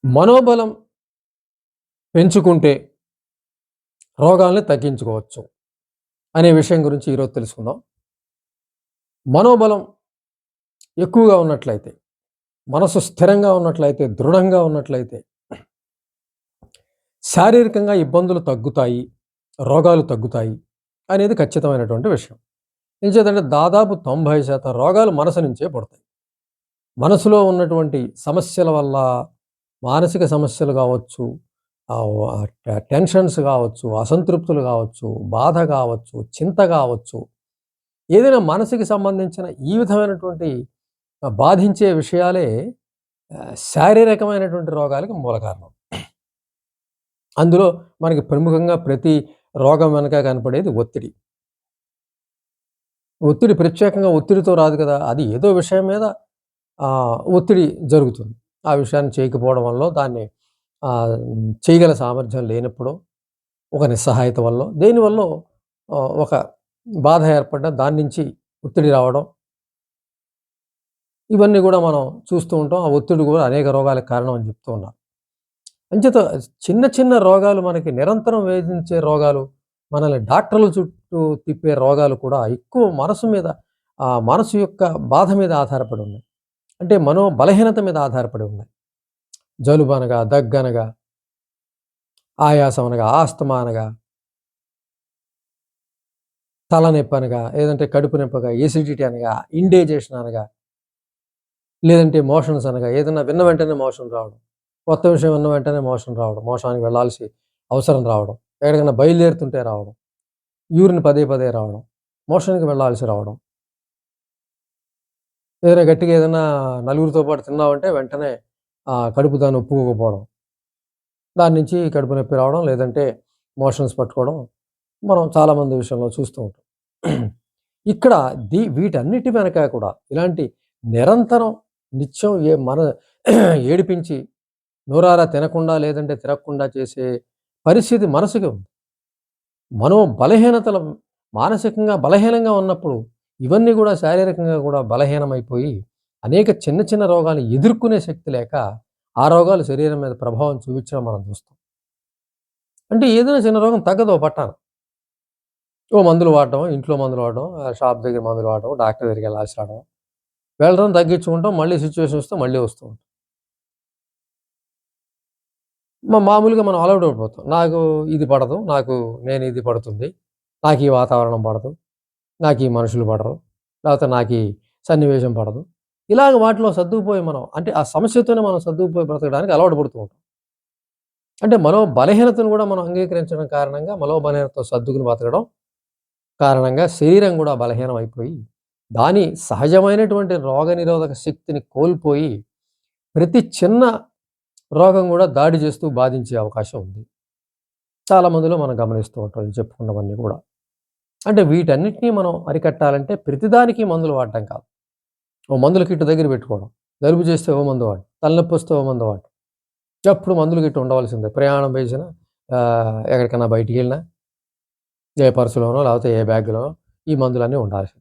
మనోబలం పెంచుకుంటే రోగాల్ని తగ్గించుకోవచ్చు అనే విషయం గురించి ఈరోజు తెలుసుకుందాం. మనోబలం ఎక్కువగా ఉన్నట్లయితే, మనసు స్థిరంగా ఉన్నట్లయితే, దృఢంగా ఉన్నట్లయితే శారీరకంగా ఇబ్బందులు తగ్గుతాయి, రోగాలు తగ్గుతాయి అనేది ఖచ్చితమైనటువంటి విషయం. ఎంచేతంటే దాదాపు 90% రోగాలు మనసు నుంచే పుడతాయి. మనసులో ఉన్నటువంటి సమస్యల వల్ల మానసిక సమస్యలు కావచ్చు, టెన్షన్స్ కావచ్చు, అసంతృప్తులు కావచ్చు, బాధ కావచ్చు, చింత కావచ్చు, ఏదైనా మనసుకి సంబంధించిన ఈ విధమైనటువంటి బాధించే విషయాలే శారీరకమైనటువంటి రోగాలకి మూల కారణం. అందులో మనకి ప్రముఖంగా ప్రతి రోగం వెనక కనపడేది ఒత్తిడి. ఒత్తిడి ప్రత్యేకంగా ఒత్తిడితో రాదు కదా! అది ఏదో విషయం మీద ఒత్తిడి జరుగుతుంది. ఆ విషయాన్ని చేయకపోవడం వల్లో, దాన్ని చేయగల సామర్థ్యం లేనప్పుడో, ఒక నిస్సహాయత వల్లో, దేనివల్లో ఒక బాధ ఏర్పడ్డ దాని నుంచి ఒత్తిడి రావడం, ఇవన్నీ కూడా మనం చూస్తూ ఉంటాం. ఆ ఒత్తిడి కూడా అనేక రోగాలకు కారణం అని చెప్తూ ఉన్నారు. అంచేత చిన్న చిన్న రోగాలు, మనకి నిరంతరం వేధించే రోగాలు, మనల్ని డాక్టర్ల చుట్టూ తిప్పే రోగాలు కూడా ఎక్కువ మనసు మీద, మనసు యొక్క బాధ మీద ఆధారపడి ఉన్నాయి. అంటే మనో బలహీనత మీద ఆధారపడి ఉన్నాయి. జలుబనగా, దగ్గనగా, ఆయాసం అనగా, ఆస్తమా అనగా, తలనొప్పి అనగా, లేదంటే కడుపు నొప్పగా, ఎసిడిటీ అనగా, ఇండైజెషన్ అనగా, లేదంటే మోషన్స్ అనగా, ఏదన్నా విన్న వెంటనే మోషన్ రావడం, కొత్త విషయం విన్న వెంటనే మోషన్ రావడం, మోషానికి వెళ్ళాల్సి అవసరం రావడం, ఎక్కడికైనా బయలుదేరుతుంటే రావడం, యూరిన్ పదే పదే రావడం, మోషన్‌కి వెళ్ళాల్సి రావడం, ఏదైనా గట్టిగా ఏదన్నా నలుగురితో పాటు తిన్నామంటే వెంటనే కడుపు దాన్ని ఒప్పుకోకపోవడం, దాని నుంచి కడుపు నొప్పి రావడం, లేదంటే మోషన్స్ పట్టుకోవడం మనం చాలామంది విషయంలో చూస్తూ ఉంటాం. ఇక్కడ వీటన్నిటి వెనక కూడా ఇలాంటి నిరంతరం నిత్యం మన ఏడిపించి నోరారా తినకుండా, లేదంటే తిరగకుండా చేసే పరిస్థితి మనసుకి ఉంది. బలహీనతలు, మానసికంగా బలహీనంగా ఉన్నప్పుడు ఇవన్నీ కూడా శారీరకంగా కూడా బలహీనమైపోయి అనేక చిన్న చిన్న రోగాలు ఎదుర్కొనే శక్తి లేక ఆ రోగాలు శరీరం మీద ప్రభావం చూపించడం మనం చూస్తాం. అంటే ఏదైనా చిన్న రోగం తగ్గదు ఓ పట్టాన. ఓ మందులు వాడడం, ఇంట్లో మందులు వాడడం, షాప్ దగ్గర మందులు వాడడం, డాక్టర్ దగ్గరికి వెళ్ళాల్సి రావడం, వెళ్ళడం తగ్గించుకుంటాం, మళ్ళీ సిచ్యువేషన్ వస్తే మళ్ళీ వస్తూ ఉంటాం. మామూలుగా మనం అలవాటు పడిపోతాం. నాకు ఇది పడదు, నేను ఇది పడుతుంది, నాకు ఈ వాతావరణం పడదు, నాకు ఈ మనుషులు పడరు, లేకపోతే నాకు ఈ సన్నివేశం పడదు. ఇలాగ వాటిలో సర్దుకుపోయి మనం, అంటే ఆ సమస్యతోనే మనం సర్దుకుపోయి బ్రతకడానికి అలవాటు పడుతూ ఉంటాం. అంటే బలహీనతను కూడా మనం అంగీకరించడం కారణంగా, బలహీనతతో సర్దుకుని బతకడం కారణంగా శరీరం కూడా బలహీనం అయిపోయి, దాని సహజమైనటువంటి రోగనిరోధక శక్తిని కోల్పోయి, ప్రతి చిన్న రోగం కూడా దాడి చేస్తూ బాధించే అవకాశం ఉంది. చాలా మందిలో మనం గమనిస్తూ ఉంటాం ఈ చెప్పుకున్నవన్నీ కూడా. అంటే వీటన్నిటిని మనం అరికట్టాలంటే ప్రతిదానికి మందులు వాడటం కాదు. ఓ మందుల కిట్ దగ్గర పెట్టుకోవడం. జలుబు చేస్తే ఓ మందు వాడు, తలనొప్పి వస్తే ఓ మందు వాడు. ఎప్పుడు మందుల కిట్ ఉండవలసిందే. ప్రయాణం చేసినా, ఎక్కడికన్నా బయటికెళ్ళినా, ఏ పర్సులోనో లేకపోతే ఏ బ్యాగ్‌లోనో ఈ మందులన్నీ ఉండాల్సిందే.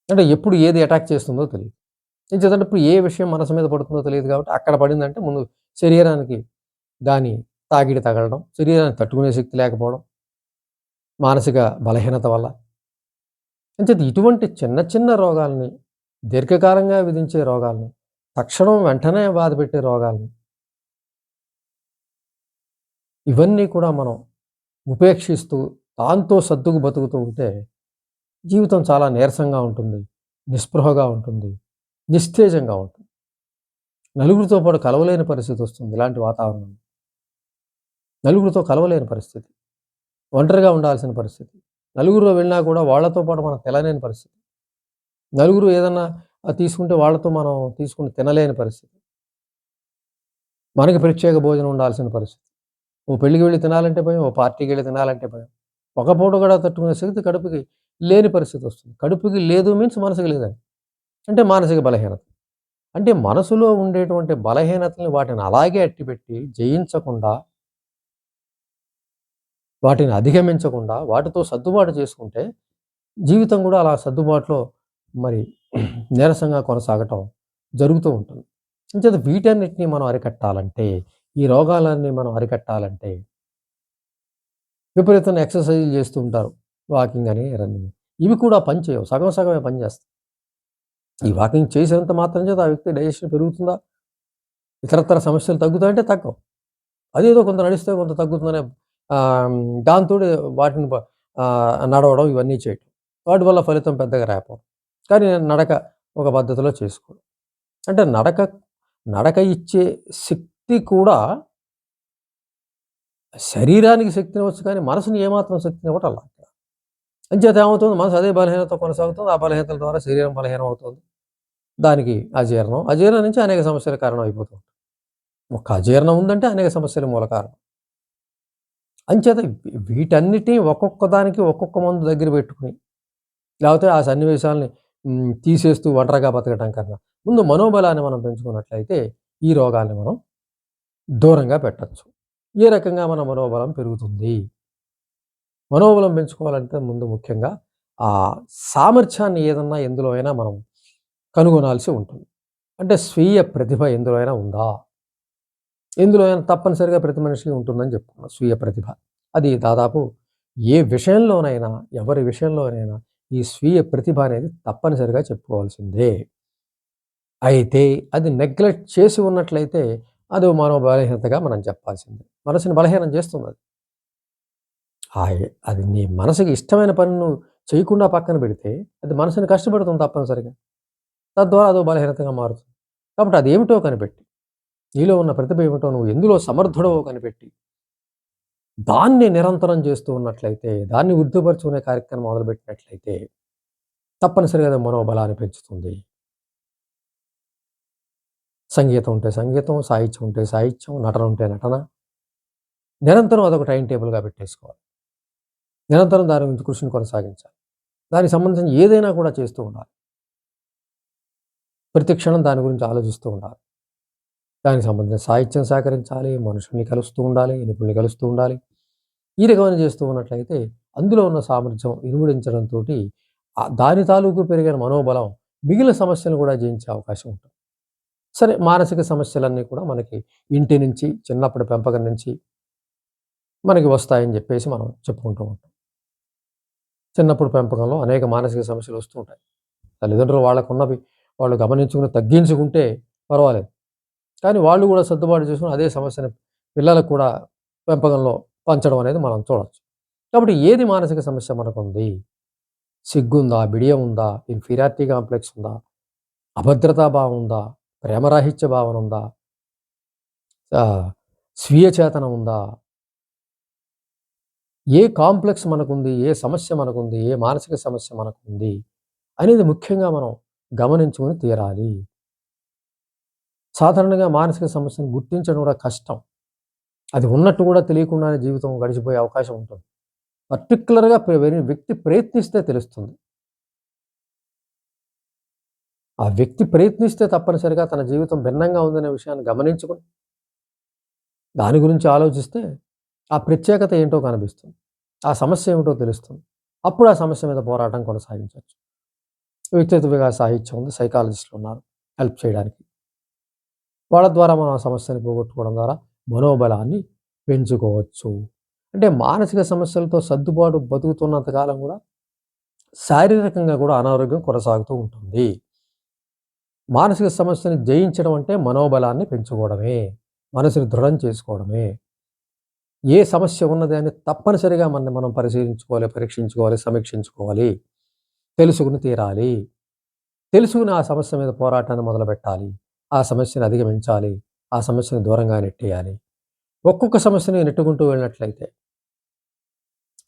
అంటే ఎప్పుడు ఏది అటాక్ చేస్తుందో తెలీదు. ఎంచేతంటే ఇప్పుడు ఏ విషయం మనసు మీద పడుతుందో తెలియదు కాబట్టి, అక్కడ పడిందంటే ముందు శరీరానికి దాని తాకిడి తగలడం, శరీరానికి తట్టుకునే శక్తి లేకపోవడం, మానసిక బలహీనత వల్ల. అంచేత ఇటువంటి చిన్న చిన్న రోగాల్ని, దీర్ఘకాలంగా విధించే రోగాల్ని, తక్షణం వెంటనే బాధపెట్టే రోగాల్ని, ఇవన్నీ కూడా మనం ఉపేక్షిస్తూ దాంతో సర్దుకు బతుకుతూ ఉంటే జీవితం చాలా నీరసంగా ఉంటుంది, నిస్పృహగా ఉంటుంది, నిస్తేజంగా ఉంటుంది. నలుగురితో పాటు కలవలేని పరిస్థితి వస్తుంది ఇలాంటి వాతావరణం. నలుగురితో కలవలేని పరిస్థితి, ఒంటరిగా ఉండాల్సిన పరిస్థితి, నలుగురిలో వెళ్ళినా కూడా వాళ్ళతో పాటు మనం తెలలేని పరిస్థితి, నలుగురు ఏదన్నా తీసుకుంటే వాళ్ళతో మనం తీసుకొని తినలేని పరిస్థితి, మనకి ప్రత్యేక భోజనం ఉండాల్సిన పరిస్థితి, ఓ పెళ్ళికి వెళ్ళి తినాలంటే భయం, ఓ పార్టీకి వెళ్ళి తినాలంటే భయం, ఒక పూట కూడా తట్టుకునే శక్తి కడుపుకి లేని పరిస్థితి వస్తుంది. కడుపుకి లేదు మీన్స్ మనసుకి లేదని, అంటే మానసిక బలహీనత. అంటే మనసులో ఉండేటువంటి బలహీనతల్ని వాటిని అలాగే అట్టిపెట్టి జయించకుండా, వాటిని అధిగమించకుండా, వాటితో సర్దుబాటు చేసుకుంటే జీవితం కూడా అలా సర్దుబాటులో మరి నీరసంగా కొనసాగటం జరుగుతూ ఉంటుంది. అంచేత వీటన్నిటిని మనం అరికట్టాలంటే, ఈ రోగాలన్నీ మనం అరికట్టాలంటే విపరీతంగా ఎక్సర్‌సైజులు చేస్తూ ఉంటారు. వాకింగ్ అని, రన్నింగ్. ఇవి కూడా పని చేయవు. సగం సగమే పనిచేస్తాయి. ఈ వాకింగ్ చేసినంత మాత్రం చేత ఆ వ్యక్తి డైజెషన్ పెరుగుతుందా? ఇతరత్ర సమస్యలు తగ్గుతాయంటే తగ్గవు. అదేదో కొంత నడిస్తే కొంత తగ్గుతుందనే దాంతోటి వాటిని నడవడం ఇవన్నీ చేయటం. వాటి వల్ల ఫలితం పెద్దగా రాకపోవడం. కానీ నడక ఒక పద్ధతిలో చేసుకోవడం. అంటే నడక ఇచ్చే శక్తి కూడా శరీరానికి శక్తినివ్వచ్చు కానీ మనసుని ఏమాత్రం శక్తినివ్వటంలా. అంచేత ఏమవుతుంది మనసు అదే బలహీనతతో కొనసాగుతుంది. ఆ బలహీనతల ద్వారా శరీరం బలహీనం అవుతుంది. దానికి అజీర్ణం. అజీర్ణం నుంచి అనేక సమస్యలకు కారణం అయిపోతుంది. ఒక్క అజీర్ణం ఉందంటే అనేక సమస్యల మూల కారణం. అంచేత వీటన్నిటిని ఒక్కొక్క దానికి ఒక్కొక్క మందు దగ్గర పెట్టుకొని, లేకపోతే ఆ సన్నివేశాల్ని తీసేస్తూ ఒంటరిగా బతకటం కన్నా, ముందు మనోబలాన్ని మనం పెంచుకున్నట్లయితే, ఈ రోగాల్ని మనం దూరంగా పెట్టొచ్చు. ఏ రకంగా మన మనోబలం పెరుగుతుంది? మనోబలం పెంచుకోవాలంటే ముందు ముఖ్యంగా ఆ సామర్థ్యాన్ని ఏదన్నా ఎందులో అయినా మనం కనుగొనాల్సి ఉంటుంది. అంటే స్వీయ ప్రతిభ ఎందులో అయినా ఉందా? ఎందులో అయినా తప్పనిసరిగా ప్రతి మనిషికి ఉంటుందని చెప్పుకున్నాం స్వీయ ప్రతిభ. అది దాదాపు ఏ విషయంలోనైనా, ఎవరి విషయంలోనైనా ఈ స్వీయ ప్రతిభ అనేది తప్పనిసరిగా చెప్పుకోవాల్సిందే. అయితే అది నెగ్లెక్ట్ చేసి ఉన్నట్లయితే అదో మనో బలహీనతగా మనం చెప్పాల్సిందే. మనసుని బలహీనం చేస్తుందది. అది నీ మనసుకి ఇష్టమైన పని నువ్వు చేయకుండా పక్కన పెడితే, అది మనసుని కష్టపెడుతుంది తప్పనిసరిగా. తద్వారా అదో బలహీనతగా మారుతుంది. కాబట్టి అదేమిటో కనిపెట్టి, నీలో ఉన్న ప్రతిభ ఏమిటో, నువ్వు ఎందులో సమర్థుడవో కనిపెట్టి, దాన్ని నిరంతరం చేస్తూ ఉన్నట్లయితే, దాన్ని వృద్ధిపరుచుకునే కార్యక్రమం మొదలుపెట్టినట్లయితే, తప్పనిసరిగా అది మనోబలాన్ని పెంచుతుంది. సంగీతం ఉంటే సంగీతం, సాహిత్యం ఉంటే సాహిత్యం, నటన ఉంటే నటన. నిరంతరం అదొక టైమ్ టేబుల్‌గా పెట్టేసుకోవాలి. నిరంతరం దాని గురించి కృషిని కొనసాగించాలి. దానికి సంబంధించిన ఏదైనా కూడా చేస్తూ ఉండాలి. ప్రతి క్షణం దాని గురించి ఆలోచిస్తూ ఉండాలి. దానికి సంబంధించిన సాహిత్యం సేకరించాలి, మనుషుల్ని కలుస్తూ ఉండాలి, నిపుణుల్ని కలుస్తూ ఉండాలి. ఈ రకమైన చేస్తూ ఉన్నట్లయితే అందులో ఉన్న సామర్థ్యం ఇనుమడించడంతోటి దాని తాలూకు పెరిగిన మనోబలం మిగిలిన సమస్యలను కూడా జయించే అవకాశం ఉంటుంది. సరే మానసిక సమస్యలన్నీ కూడా మనకి ఇంటి నుంచి, చిన్నప్పటి పెంపకం నుంచి మనకి వస్తాయని చెప్పేసి మనం చెప్పుకుంటూ ఉంటాం. చిన్నప్పుడు పెంపకంలో అనేక మానసిక సమస్యలు వస్తూ ఉంటాయి. తల్లిదండ్రులు వాళ్ళకున్నవి వాళ్ళు గమనించుకుని తగ్గించుకుంటే పర్వాలేదు. కానీ వాళ్ళు కూడా సర్దుబాటు చేసుకొని అదే సమస్యని పిల్లలకు కూడా పెంపకంలో పంచడం అనేది మనం చూడొచ్చు. కాబట్టి ఏది మానసిక సమస్య మనకుంది? సిగ్గుందా? బిడియం ఉందా? ఇన్ఫీరియారిటీ కాంప్లెక్స్ ఉందా? అభద్రతా భావం ఉందా? ప్రేమరాహిత్య భావన ఉందా? ఆహ్, స్వీయ చేతన ఉందా? ఏ కాంప్లెక్స్ మనకుంది? ఏ సమస్య మనకుంది? ఏ మానసిక సమస్య మనకుంది? అనేది ముఖ్యంగా మనం గమనించుకొని తీరాలి. సాధారణంగా మానసిక సమస్యను గుర్తించడం కూడా కష్టం. అది ఉన్నట్టు కూడా తెలియకుండానే జీవితం గడిచిపోయే అవకాశం ఉంటుంది. పర్టిక్యులర్‌గా వ్యక్తి ప్రయత్నిస్తే తెలుస్తుంది. ఆ వ్యక్తి ప్రయత్నిస్తే తప్పనిసరిగా తన జీవితం భిన్నంగా ఉందనే విషయాన్ని గమనించుకొని, దాని గురించి ఆలోచిస్తే ఆ ప్రత్యేకత ఏంటో కనిపిస్తుంది. ఆ సమస్య ఏమిటో తెలుస్తుంది. అప్పుడు ఆ సమస్య మీద పోరాటం కొనసాగించొచ్చు. వ్యక్తిత్వ వికాస సాహిత్యం ఉంది. సైకాలజిస్టులున్నారు హెల్ప్ చేయడానికి. వాళ్ళ ద్వారా మనం ఆ సమస్యని పోగొట్టుకోవడం ద్వారా మనోబలాన్ని పెంచుకోవచ్చు. అంటే మానసిక సమస్యలతో సర్దుబాటు బతుకుతున్నంత కాలం కూడా శారీరకంగా కూడా అనారోగ్యం కొనసాగుతూ ఉంటుంది. మానసిక సమస్యని జయించడం అంటే మనోబలాన్ని పెంచుకోవడమే. మనసుని దృఢం చేసుకోవడమే. ఏ సమస్య ఉన్నది అని తప్పనిసరిగా మనల్ని మనం పరిశీలించుకోవాలి, పరీక్షించుకోవాలి, సమీక్షించుకోవాలి. తెలుసుకొని తీరాలి. తెలుసుకొని ఆ సమస్య మీద పోరాటాన్ని మొదలుపెట్టాలి. ఆ సమస్యను అధిగమించాలి. ఆ సమస్యను దూరంగా నెట్టేయాలి. ఒక్కొక్క సమస్యని నెట్టుకుంటూ వెళ్ళినట్లయితే,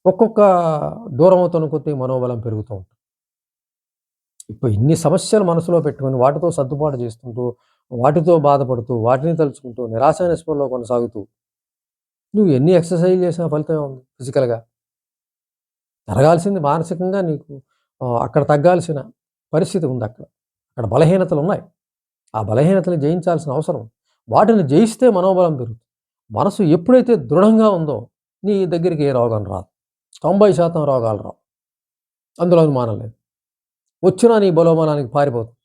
ఒక్కొక్క దూరం అవుతున్న కొద్దీ మనోబలం పెరుగుతూ ఉంటుంది. ఇప్పుడు ఇన్ని సమస్యలు మనసులో పెట్టుకొని వాటితో సర్దుబాటు చేసుకుంటూ, వాటితో బాధపడుతూ, వాటిని తలుచుకుంటూ, నిరాశ నిస్పృహలో కొనసాగుతూ, నువ్వు ఎన్ని ఎక్సర్‌సైజ్ చేసినా ఫలితం ఏముంది ఫిజికల్‌గా? జరగాల్సింది మానసికంగా నీకు అక్కడ తగ్గాల్సిన పరిస్థితి ఉందక్కడ. అక్కడ బలహీనతలున్నాయి. ఆ బలహీనతలు జయించాల్సిన అవసరం. వాటిని జయిస్తే మనోబలం పెరుగుతుంది. మనసు ఎప్పుడైతే దృఢంగా ఉందో, నీ దగ్గరికి ఏ రోగం రాదు. 90% రోగాలు రావు. అందులో అనుమానం లేదు. వచ్చినా నీ బలోబలానికి పారిపోతుంది.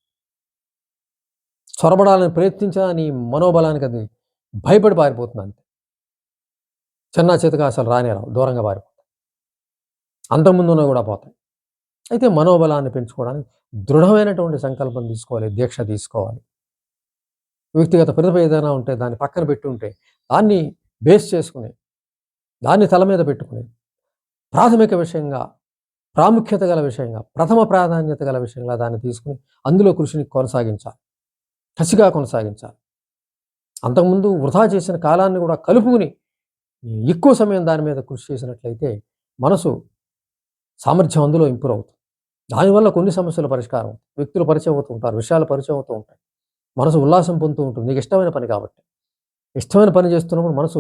చొరబడాలని ప్రయత్నించినా నీ మనోబలానికి అది భయపడి పారిపోతుంది అంతే. చిన్నా చితకా అసలు రానే రావు. దూరంగా పారిపోతాయి. అంతకుముందున్నవి కూడా పోతాయి. అయితే మనోబలాన్ని పెంచుకోవడానికి దృఢమైనటువంటి సంకల్పం తీసుకోవాలి. దీక్ష తీసుకోవాలి. వ్యక్తిగత ప్రతిభ ఏదైనా ఉంటే దాన్ని పక్కన పెట్టి ఉంటే దాన్ని బేస్ చేసుకుని, దాన్ని తల మీద పెట్టుకుని ప్రాథమిక విషయంగా, ప్రాముఖ్యత గల విషయంగా, ప్రథమ ప్రాధాన్యత గల విషయంగా దాన్ని తీసుకుని అందులో కృషిని కొనసాగించాలి. కసిగా కొనసాగించాలి. అంతకుముందు వృధా చేసిన కాలాన్ని కూడా కలుపుకుని ఎక్కువ సమయం దాని మీద కృషి చేసినట్లయితే మనసు సామర్థ్యం అందులో ఇంప్రూవ్ అవుతుంది. దానివల్ల కొన్ని సమస్యల పరిష్కారం. వ్యక్తులు పరిచయం అవుతూ ఉంటారు. విషయాలు పరిచయం అవుతూ ఉంటాయి. మనసు ఉల్లాసం పొందుతూ ఉంటుంది. నీకు ఇష్టమైన పని కాబట్టి. ఇష్టమైన పని చేస్తున్నప్పుడు మనసు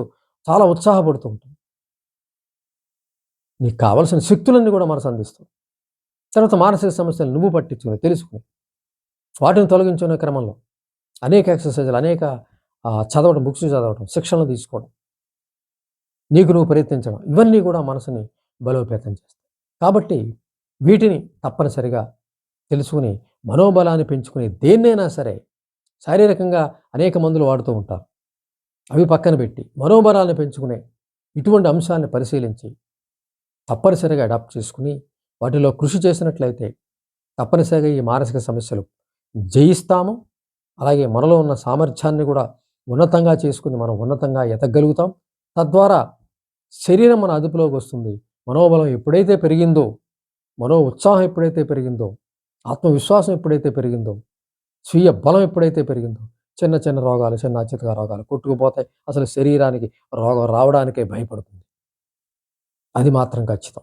చాలా ఉత్సాహపడుతూ ఉంటుంది. నీకు కావాల్సిన శక్తులన్నీ కూడా మనసు అందిస్తుంది. తర్వాత మానసిక సమస్యలు నువ్వు పట్టించుకుని, తెలుసుకుని వాటిని తొలగించుకునే క్రమంలో అనేక ఎక్సర్సైజులు, అనేక చదవడం, బుక్స్ చదవడం, శిక్షణలు తీసుకోవడం, నీకు నువ్వు ప్రయత్నించడం, ఇవన్నీ కూడా మనసుని బలోపేతం చేస్తాయి. కాబట్టి వీటిని తప్పనిసరిగా తెలుసుకుని మనోబలాన్ని పెంచుకుని దేన్నైనా సరే శారీరకంగా అనేక మందులు వాడుతూ ఉంటారు. అవి పక్కన పెట్టి మనోబలాన్ని పెంచుకునే ఇటువంటి అంశాలను పరిశీలించి తప్పనిసరిగా అడాప్ట్ చేసుకుని వాటిలో కృషి చేసినట్లయితే తప్పనిసరిగా ఈ మానసిక సమస్యలు జయిస్తాము. అలాగే మనలో ఉన్న సామర్థ్యాన్ని కూడా ఉన్నతంగా చేసుకుని మనం ఉన్నతంగా ఎదగలుగుతాం. తద్వారా శరీరం మన అదుపులోకి వస్తుంది. మనోబలం ఎప్పుడైతే పెరిగిందో, మనో ఉత్సాహం ఎప్పుడైతే పెరిగిందో, ఆత్మవిశ్వాసం ఎప్పుడైతే పెరిగిందో, స్వీయ బలం ఎప్పుడైతే పెరిగిందో చిన్న చిన్న రోగాలు, చిన్న చితక రోగాలు కొట్టుకుపోతాయి. అసలు శరీరానికి రోగం రావడానికే భయపడుతుంది. అది మాత్రం ఖచ్చితం.